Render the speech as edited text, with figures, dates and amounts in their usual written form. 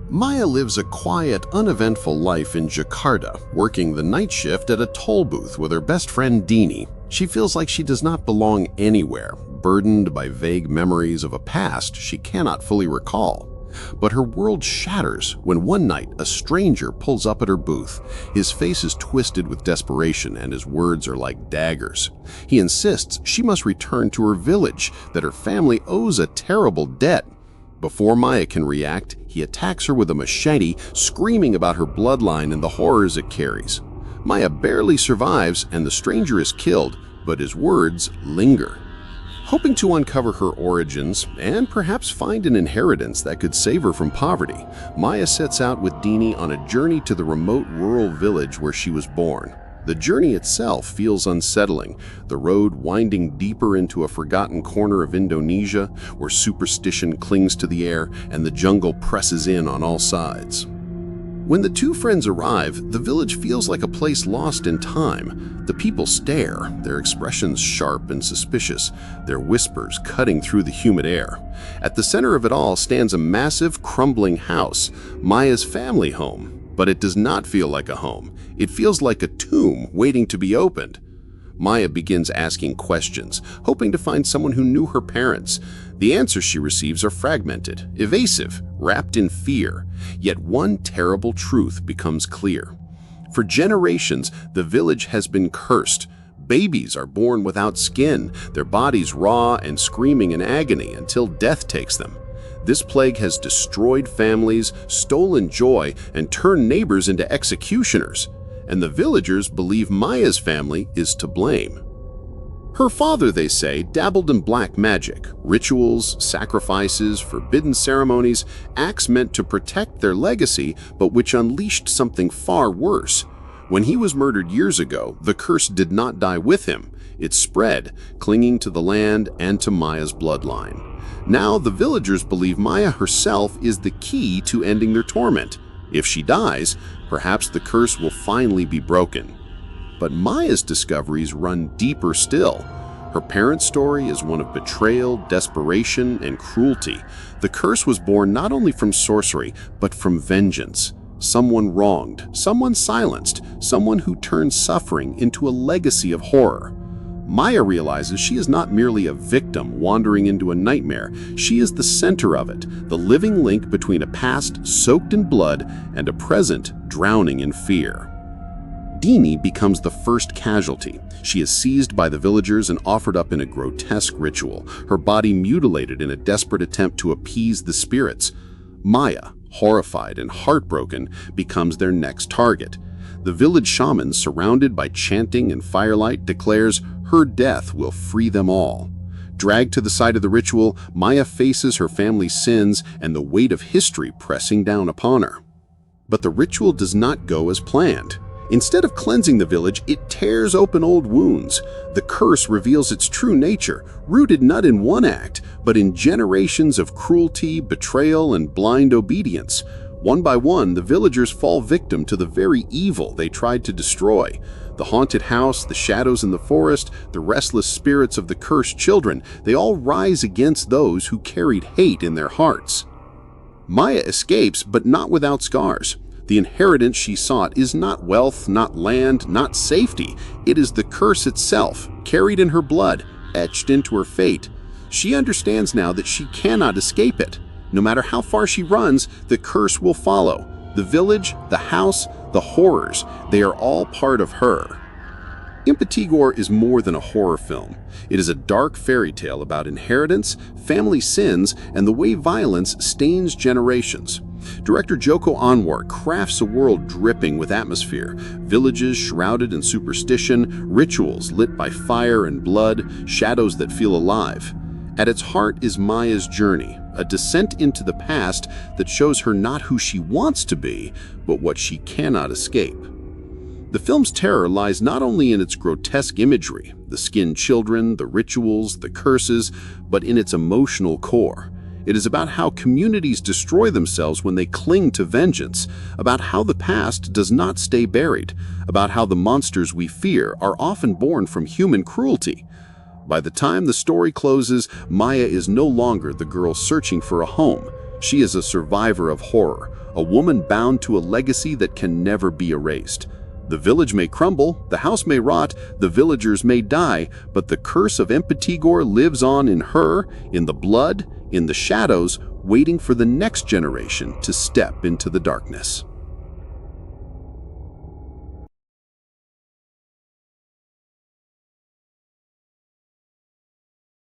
Maya lives a quiet, uneventful life in Jakarta, working the night shift at a toll booth with her best friend Dini. She feels like she does not belong anywhere, burdened by vague memories of a past she cannot fully recall. But her world shatters when one night a stranger pulls up at her booth. His face is twisted with desperation and his words are like daggers. He insists she must return to her village, that her family owes a terrible debt. Before Maya can react, he attacks her with a machete, screaming about her bloodline and the horrors it carries. Maya barely survives and the stranger is killed, but his words linger. Hoping to uncover her origins and perhaps find an inheritance that could save her from poverty, Maya sets out with Dini on a journey to the remote rural village where she was born. The journey itself feels unsettling, the road winding deeper into a forgotten corner of Indonesia where superstition clings to the air and the jungle presses in on all sides. When the two friends arrive, the village feels like a place lost in time. The people stare, their expressions sharp and suspicious, their whispers cutting through the humid air. At the center of it all stands a massive, crumbling house, Maya's family home. But it does not feel like a home. It feels like a tomb waiting to be opened. Maya begins asking questions, hoping to find someone who knew her parents. The answers she receives are fragmented, evasive, wrapped in fear. Yet one terrible truth becomes clear. For generations, the village has been cursed. Babies are born without skin, their bodies raw and screaming in agony until death takes them. This plague has destroyed families, stolen joy, and turned neighbors into executioners. And the villagers believe Maya's family is to blame. Her father, they say, dabbled in black magic, rituals, sacrifices, forbidden ceremonies, acts meant to protect their legacy, but which unleashed something far worse. When he was murdered years ago, the curse did not die with him. It spread, clinging to the land and to Maya's bloodline. Now the villagers believe Maya herself is the key to ending their torment. If she dies, perhaps the curse will finally be broken. But Maya's discoveries run deeper still. Her parents' story is one of betrayal, desperation, and cruelty. The curse was born not only from sorcery, but from vengeance. Someone wronged, someone silenced, someone who turned suffering into a legacy of horror. Maya realizes she is not merely a victim wandering into a nightmare. She is the center of it, the living link between a past soaked in blood and a present drowning in fear. Dini becomes the first casualty. She is seized by the villagers and offered up in a grotesque ritual, her body mutilated in a desperate attempt to appease the spirits. Maya, horrified and heartbroken, becomes their next target. The village shaman, surrounded by chanting and firelight, declares her death will free them all. Dragged to the site of the ritual, Maya faces her family's sins and the weight of history pressing down upon her. But the ritual does not go as planned. Instead of cleansing the village, it tears open old wounds. The curse reveals its true nature, rooted not in one act, but in generations of cruelty, betrayal, and blind obedience. One by one, the villagers fall victim to the very evil they tried to destroy. The haunted house, the shadows in the forest, the restless spirits of the cursed children, they all rise against those who carried hate in their hearts. Maya escapes, but not without scars. The inheritance she sought is not wealth, not land, not safety. It is the curse itself, carried in her blood, etched into her fate. She understands now that she cannot escape it. No matter how far she runs, the curse will follow. The village, the house, the horrors, they are all part of her. Impetigore is more than a horror film. It is a dark fairy tale about inheritance, family sins, and the way violence stains generations. Director Joko Anwar crafts a world dripping with atmosphere, villages shrouded in superstition, rituals lit by fire and blood, shadows that feel alive. At its heart is Maya's journey, a descent into the past that shows her not who she wants to be, but what she cannot escape. The film's terror lies not only in its grotesque imagery, the skinned children, the rituals, the curses, but in its emotional core. It is about how communities destroy themselves when they cling to vengeance, about how the past does not stay buried, about how the monsters we fear are often born from human cruelty. By the time the story closes, Maya is no longer the girl searching for a home. She is a survivor of horror, a woman bound to a legacy that can never be erased. The village may crumble, the house may rot, the villagers may die, but the curse of Impetigore lives on in her, in the blood, in the shadows, waiting for the next generation to step into the darkness.